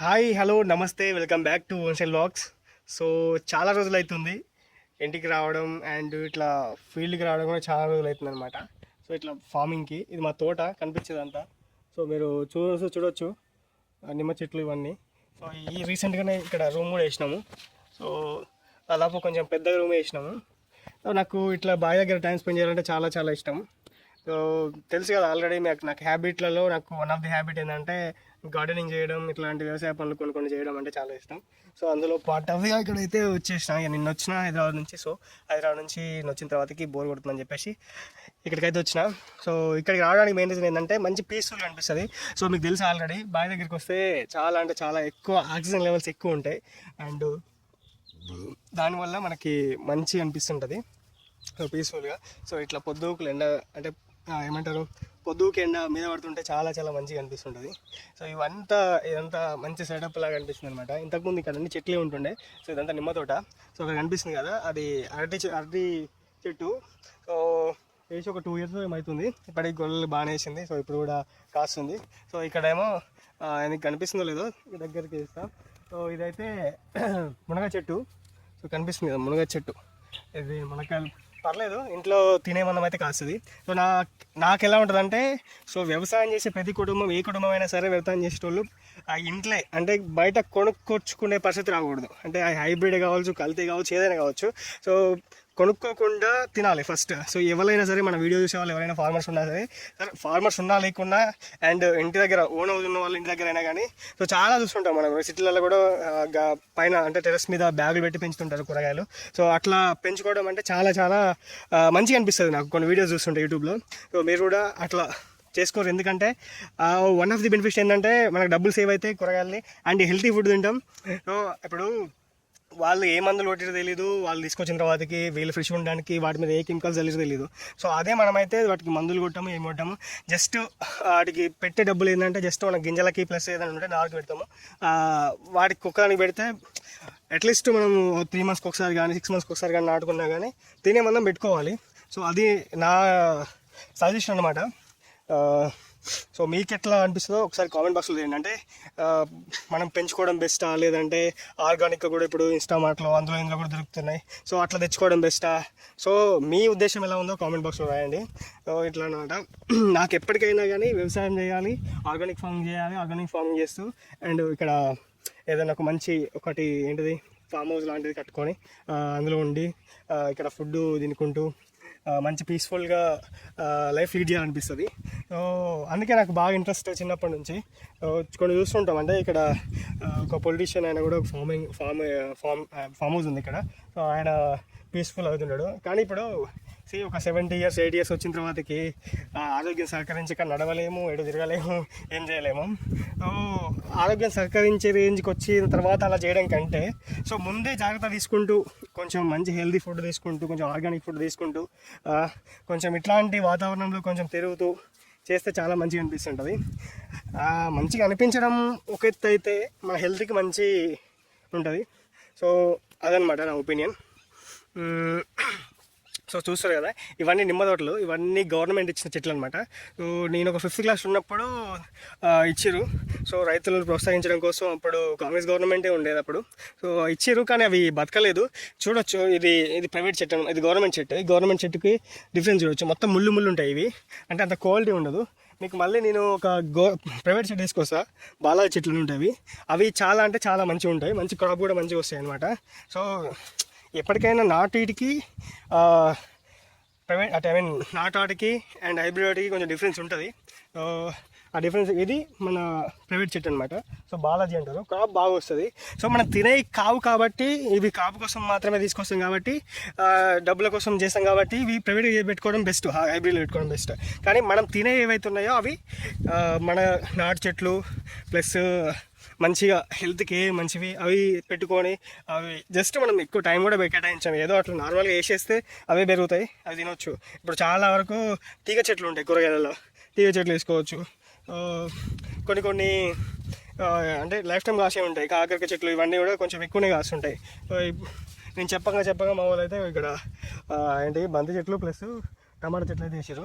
Hi hello నమస్తే welcome back to వన్సైల్ vlogs. So చాలా రోజులు అవుతుంది ఇంటికి రావడం అండ్ ఇట్లా ఫీల్డ్కి రావడం కూడా చాలా రోజులు అవుతుంది అనమాట. సో ఇట్లా ఫార్మింగ్కి ఇది మా తోట కనిపించేదంతా. సో మీరు చూడొచ్చు నిమ్మ చెట్లు ఇవన్నీ. సో ఈ రీసెంట్గానే ఇక్కడ రూమ్ కూడా వేసినాము. సో దాదాపు కొంచెం పెద్ద రూమ్ వేసినాము. సో నాకు ఇట్లా బావి దగ్గర టైం స్పెండ్ చేయాలంటే చాలా చాలా ఇష్టం. సో తెలుసు కదా ఆల్రెడీ నాకు హ్యాబిట్లలో నాకు వన్ ఆఫ్ ది హ్యాబిట్ ఏంటంటే గార్డెనింగ్ చేయడం, ఇట్లాంటి వ్యవసాయ పనులు కొన్ని చేయడం అంటే చాలా ఇష్టం. సో అందులో పార్ట్ ఆఫ్గా ఇక్కడైతే వచ్చేసిన. నిన్న వచ్చిన హైదరాబాద్ నుంచి. సో హైదరాబాద్ నుంచి వచ్చిన తర్వాతకి బోర్ కొడుతుందని చెప్పేసి ఇక్కడికైతే వచ్చిన. సో ఇక్కడికి రావడానికి మెయిన్ రీజన్ ఏంటంటే మంచి పీస్ఫుల్గా అనిపిస్తుంది. సో మీకు తెలుసు ఆల్రెడీ బావి దగ్గరికి వస్తే చాలా అంటే చాలా ఎక్కువ ఆక్సిజన్ లెవెల్స్ ఎక్కువ ఉంటాయి అండ్ దానివల్ల మనకి మంచి అనిపిస్తుంటుంది. సో పీస్ఫుల్గా. సో ఇట్లా పొద్దుకులు ఎండ అంటే ఏమంటారు పొద్దుకి ఎండ మీద పడుతుంటే చాలా చాలా మంచిగా అనిపిస్తుంటుంది. సో ఇదంతా మంచి సెటప్ లాగా అనిపిస్తుంది అనమాట. ఇంతకుముందు ఇక్కడ అన్ని చెట్లే ఉంటుండే. సో ఇదంతా నిమ్మ తోట. సో అక్కడ కనిపిస్తుంది కదా అది అరటి చెట్టు. సో వేసి ఒక 2 years ఏమవుతుంది. ఇప్పటికి గొల్లలు బాగానే వేసింది. సో ఇప్పుడు కూడా కాస్తుంది. సో ఇక్కడేమో ఎందుకు కనిపిస్తుందో లేదో దగ్గరికి వేస్తాం. సో ఇదైతే మునగ చెట్టు. సో కనిపిస్తుంది కదా మునగ చెట్టు. ఇది మునక్కాయలు పర్లేదు ఇంట్లో తినే మందం అయితే కాస్తుంది. సో నాకు ఎలా ఉంటుందంటే సో వ్యవసాయం చేసే ప్రతి కుటుంబం ఏ కుటుంబం అయినా సరే వ్యవసాయం చేసేటోళ్ళు ఆ ఇంట్లో అంటే బయట కొనుక్కొచ్చుకునే పరిస్థితి రాకూడదు. అంటే హైబ్రిడ్ కావచ్చు, కల్తీ కావచ్చు, ఏదైనా కావచ్చు. సో కొనుక్కోకుండా తినాలి ఫస్ట్. సో ఎవరైనా సరే మన వీడియో చూసే వాళ్ళు ఎవరైనా ఫార్మర్స్ ఉన్నా సరే ఫార్మర్స్ ఉన్నా లేకున్నా అండ్ ఇంటి దగ్గర ఓన్ హౌస్ ఉన్న వాళ్ళ ఇంటి దగ్గర అయినా కానీ సో చాలా చూస్తుంటాం మనం సిటీలలో కూడా పైన అంటే టెర్రస్ మీద బ్యాగులు పెట్టి పెంచుతుంటారు కూరగాయలు. సో అట్లా పెంచుకోవడం అంటే చాలా చాలా మంచిగా అనిపిస్తుంది నాకు కొన్ని వీడియోస్ చూస్తుంటే యూట్యూబ్లో. సో మీరు కూడా అట్లా చేసుకోరు. ఎందుకంటే వన్ ఆఫ్ ది బెనిఫిట్స్ ఏంటంటే మనకు డబ్బులు సేవ్ అవుతాయి కూరగాయలని అండ్ హెల్తీ ఫుడ్ తింటాం. సో ఇప్పుడు వాళ్ళు ఏ మందులు కొట్టిరో తెలీదు, వాళ్ళు తీసుకొచ్చిన తర్వాతకి వీళ్ళు ఫ్రెష్ ఉండడానికి వాటి మీద ఏ కెమికల్స్ తెలియదు తెలీదు. సో అదే మనమైతే వాటికి మందులు కొట్టాము, ఏం కొట్టాము, జస్ట్ వాటికి పెట్టే డబ్బులు ఏంటంటే జస్ట్ మన గింజలకి ప్లస్ ఏదైనా ఉంటే నాలుగు పెడతాము. వాటికి కుక్కడానికి పెడితే అట్లీస్ట్ మనం 3 monthsకి ఒకసారి కానీ 6 monthsకి ఒకసారి కానీ నాటుకున్నా కానీ తినే మందం పెట్టుకోవాలి. సో అది నా సజెషన్ అనమాట. సో మీకు ఎట్లా అనిపిస్తుందో ఒకసారి కామెంట్ బాక్స్లో చేయండి. అంటే మనం పెంచుకోవడం బెస్టా లేదంటే ఆర్గానిక్గా కూడా ఇప్పుడు ఇన్స్టామార్ట్లో ఇందులో కూడా దొరుకుతున్నాయి. సో అట్లా తెచ్చుకోవడం బెస్టా? సో మీ ఉద్దేశం ఎలా ఉందో కామెంట్ బాక్స్లో రాయండి. సో ఇట్లా అనమాట. నాకు ఎప్పటికైనా కానీ వ్యవసాయం చేయాలి, ఆర్గానిక్ ఫార్మింగ్ చేస్తూ అండ్ ఇక్కడ ఏదైనా ఒక మంచి ఒకటి ఏంటిది ఫామ్ హౌస్ లాంటిది కట్టుకొని అందులో ఉండి ఇక్కడ ఫుడ్ తినుకుంటూ మంచి పీస్ఫుల్గా లైఫ్ లీడ్ చేయాలనిపిస్తుంది. సో అందుకే నాకు బాగా ఇంట్రెస్ట్ చిన్నప్పటి నుంచి. కొన్ని చూస్తుంటాం అంటే ఇక్కడ ఒక పొలిటీషియన్ ఆయన కూడా ఫామ్ హౌస్ ఉంది ఇక్కడ. సో ఆయన పీస్ఫుల్ అవుతున్నాడు. కానీ ఇప్పుడు ఒక 70 years 8 years వచ్చిన తర్వాతకి ఆరోగ్యం సహకరించక నడవలేము, ఎటు తిరగలేము, ఏం చేయలేము. సో ఆరోగ్యం సహకరించే రేంజ్కి వచ్చిన తర్వాత అలా చేయడం కంటే సో ముందే జాగ్రత్త తీసుకుంటూ కొంచెం మంచి హెల్తీ ఫుడ్ తీసుకుంటూ కొంచెం ఆర్గానిక్ ఫుడ్ తీసుకుంటూ కొంచెం ఇట్లాంటి వాతావరణంలో కొంచెం తిరుగుతూ చేస్తే చాలా మంచిగా అనిపిస్తుంటుంది. మంచిగా అనిపించడం ఒక ఎత్తు అయితే మన హెల్త్కి మంచి ఉంటుంది. సో అదనమాట నా ఒపీనియన్. సో చూస్తారు కదా ఇవన్నీ నిమ్మ తోటలు, ఇవన్నీ గవర్నమెంట్ ఇచ్చిన చెట్లు అనమాట. సో నేను ఒక 5th class ఉన్నప్పుడు ఇచ్చిర్రు. సో రైతులను ప్రోత్సహించడం కోసం అప్పుడు కాంగ్రెస్ గవర్నమెంటే ఉండేది అప్పుడు. సో ఇచ్చిర్రు కానీ అవి బతకలేదు. చూడొచ్చు ఇది ప్రైవేట్ చెట్టు, ఇది గవర్నమెంట్ చెట్టు. ఈ గవర్నమెంట్ చెట్టుకి డిఫరెన్స్ చూడొచ్చు. మొత్తం ముళ్ళు ఉంటాయి ఇవి, అంటే అంత క్వాలిటీ ఉండదు. మీకు మళ్ళీ నేను ఒక ప్రైవేట్ చెట్టు వేసుకొస్తా, బాలాజీ చెట్లు ఉంటాయి. అవి చాలా అంటే చాలా మంచిగా ఉంటాయి, మంచి క్రాప్ కూడా మంచిగా వస్తాయి అనమాట. సో ఎప్పటికైనా నాటికి ప్రైవేట్ అంటే నాటు వాటికి అండ్ హైబ్రిడ్ వాటికి కొంచెం డిఫరెన్స్ ఉంటుంది. ఆ డిఫరెన్స్ ఇది మన ప్రైవేట్ చెట్టు అనమాట. సో బాలాజీ అంటారు, క్రాప్ బాగా వస్తుంది. సో మనం తినే కావు కాబట్టి ఇవి కాపు కోసం మాత్రమే తీసుకొస్తాం కాబట్టి డబ్బుల కోసం చేస్తాం కాబట్టి ఇవి ప్రైవేట్ పెట్టుకోవడం బెస్ట్, హైబ్రిడ్ పెట్టుకోవడం బెస్ట్. కానీ మనం తినే ఏవైతే ఉన్నాయో అవి మన నాటు చెట్లు ప్లస్ మంచిగా హెల్త్కి మంచివి అవి పెట్టుకొని అవి జస్ట్ మనం ఎక్కువ టైం కూడా కేటాయించాము. ఏదో అట్లా నార్మల్గా వేసేస్తే అవే పెరుగుతాయి, అవి తినొచ్చు. ఇప్పుడు చాలా వరకు తీగ చెట్లు ఉంటాయి, కూరగాయలలో తీగ చెట్లు వేసుకోవచ్చు. కొన్ని అంటే లైఫ్ టైం కాసే ఉంటాయి. కాకరకాయ చెట్లు ఇవన్నీ కూడా కొంచెం ఎక్కువనే కాస్తుంటాయి. నేను చెప్పగా మా వాళ్ళు అయితే ఇక్కడ ఏంటి బంతి చెట్లు ప్లస్ టమాటా చెట్లు అయితే వేసారు.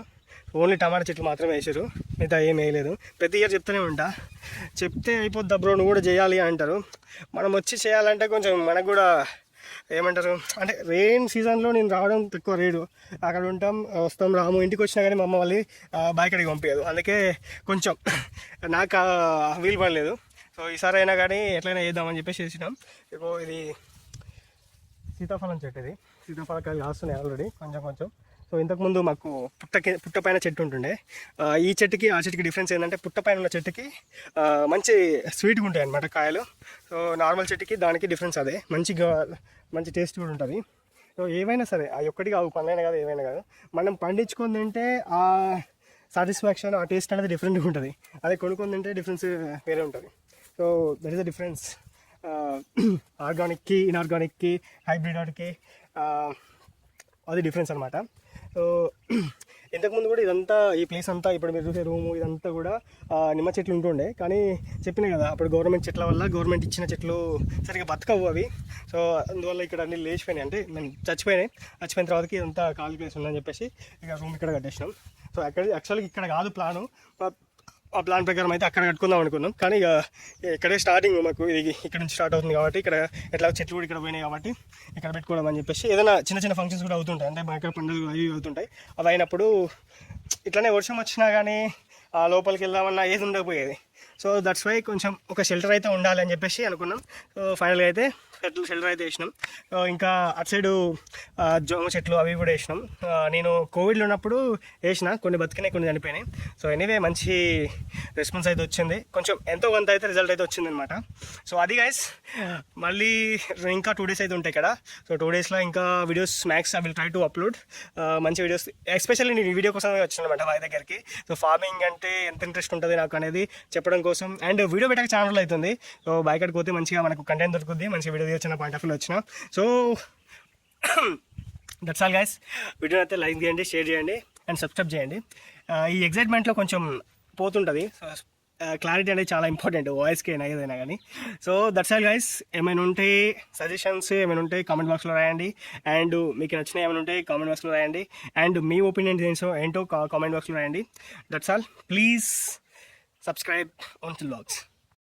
ఓన్లీ టమాటా చెట్లు మాత్రమే వేసారు, మిగతా ఏం వేయలేదు. ప్రతి ఇయర్ చెప్తూనే ఉంటా, చెప్తే అయిపోద్ది బ్రో నువ్వు కూడా చేయాలి అంటారు. మనం వచ్చి చేయాలంటే కొంచెం మనకు కూడా ఏమంటారు అంటే రెయిన్ సీజన్లో నేను రావడం తక్కువ రేడు, అక్కడ ఉంటాం వస్తాం రాము. ఇంటికి వచ్చినా కానీ మా అమ్మ వాళ్ళు బాయికడికి పంపించదు, అందుకే కొంచెం నాకు వీలు పడలేదు. సో ఈసారి అయినా కానీ ఎట్లయినా చేద్దామని చెప్పేసి చేసినాం. ఇప్పుడు ఇది సీతాఫలం చెట్టు, ఇది సీతాఫలకాయలు కాస్తున్నాయి ఆల్రెడీ కొంచెం కొంచెం. సో ఇంతకుముందు మాకు పుట్ట పైన చెట్టు ఉంటుండే, ఈ చెట్టుకి ఆ చెట్టుకి డిఫరెన్స్ ఏంటంటే పుట్ట పైన ఉన్న చెట్టుకి మంచి స్వీట్గా ఉంటాయి అన్నమాట కాయలు. సో నార్మల్ చెట్టుకి దానికి డిఫరెన్స్ అదే, మంచి టేస్ట్ కూడా ఉంటుంది. సో ఏవైనా సరే ఆ ఒక్కటి కాదు, పండ్లైనా కాదు ఏవైనా కాదు, మనం పండించుకొని తింటే ఆ సాటిస్ఫాక్షన్ ఆ టేస్ట్ అనేది డిఫరెంట్గా ఉంటుంది. అదే కొనుక్కొని తింటే డిఫరెన్స్ వేరే ఉంటుంది. So that is the difference ఆర్గానిక్కి ఇన్ఆర్గానిక్కి హైబ్రిడ్ వాటికి, అది డిఫరెన్స్ అనమాట. సో ఇంతకుముందు కూడా ఇదంతా ఈ ప్లేస్ అంతా ఇప్పుడు మీరు చూసే రూము ఇదంతా కూడా నిమ్మ చెట్లు ఉంటుండే, కానీ చెప్పినాయి కదా అప్పుడు గవర్నమెంట్ చెట్ల వల్ల గవర్నమెంట్ ఇచ్చిన చెట్లు సరిగ్గా బతకవు అవి. సో అందువల్ల ఇక్కడ అన్ని లేచిపోయినాయి, అంటే మేము చచ్చిపోయిన తర్వాతకి ఇదంతా ఖాళీ ప్లేస్ ఉందని చెప్పేసి ఇక రూమ్ ఇక్కడ కట్టేసినాం. సో యాక్చువల్గా ఇక్కడ కాదు ప్లాను, ఆ ప్లాన్ ప్రకారం అయితే అక్కడ కట్టుకుందాం అనుకున్నాం, కానీ ఇక ఇక్కడే స్టార్టింగ్ మాకు ఇది ఇక్కడ నుంచి స్టార్ట్ అవుతుంది కాబట్టి ఇక్కడ ఎట్లా చెట్లు కూడా ఇక్కడ పోయినాయి కాబట్టి ఇక్కడ పెట్టుకోవడం అని చెప్పేసి. ఏదైనా చిన్న చిన్న ఫంక్షన్స్ కూడా అవుతుంటాయి, అంటే మా ఇక్కడ పండుగలు అవి అవుతుంటాయి, అవి అయినప్పుడు ఇట్లానే వర్షం వచ్చినా కానీ లోపలికి వెళ్దామన్నా ఏది ఉండకపోయేది. సో దట్స్ వై కొంచెం ఒక షెల్టర్ అయితే ఉండాలి అని చెప్పేసి అనుకున్నాం. సో ఫైనల్గా అయితే షెల్టర్ అయితే వేసినాం. ఇంకా అటు సైడు జోమ చెట్లు అవి కూడా వేసినాం. నేను కోవిడ్లో ఉన్నప్పుడు వేసిన, కొన్ని బతికినాయి కొన్ని చనిపోయినాయి. సో ఎనీవే మంచి రెస్పాన్స్ అయితే వచ్చింది, కొంచెం ఎంతో కొంత అయితే రిజల్ట్ అయితే వచ్చింది అనమాట. సో అది గైస్, మళ్ళీ ఇంకా 2 days అయితే ఉంటాయి ఇక్కడ. సో 2 daysలో ఇంకా videos max I will try to upload మంచి వీడియోస్. ఎస్పెషల్లీ నేను ఈ వీడియో కోసం వచ్చిన అనమాట మా దగ్గరికి. సో ఫార్మింగ్ అంటే ఎంత ఇంట్రెస్ట్ ఉంటుంది నాకు అనేది చెప్పడం కోసం, అండ్ వీడియో పెట్టక ఛానల్ అవుతుంది. సో బయటకు పోతే మంచిగా మనకు కంటెంట్ దొరుకుతుంది, మంచి వీడియో వచ్చిన పాయింట్ ఆఫ్ వ్యూ వచ్చిన. So that's all guys, video అయితే లైక్ చేయండి, షేర్ చేయండి అండ్ సబ్స్క్రైబ్ చేయండి. ఈ ఎగ్జైట్మెంట్లో కొంచెం పోతుంటుంది, క్లారిటీ అనేది చాలా ఇంపార్టెంట్ వాయిస్కి అయినా ఏదైనా కానీ. సో దట్స్ ఆల్ గైస్, ఏమైనా ఉంటే సజెషన్స్ ఏమైనా ఉంటే కామెంట్ బాక్స్లో రాయండి, అండ్ మీకు నచ్చినవి ఏమైనా ఉంటే కామెంట్ బాక్స్లో రాయండి, అండ్ మీ ఒపీనియన్ ఏంటో కామెంట్ బాక్స్లో రాయండి. That's all, please subscribe Onshell Vlogs.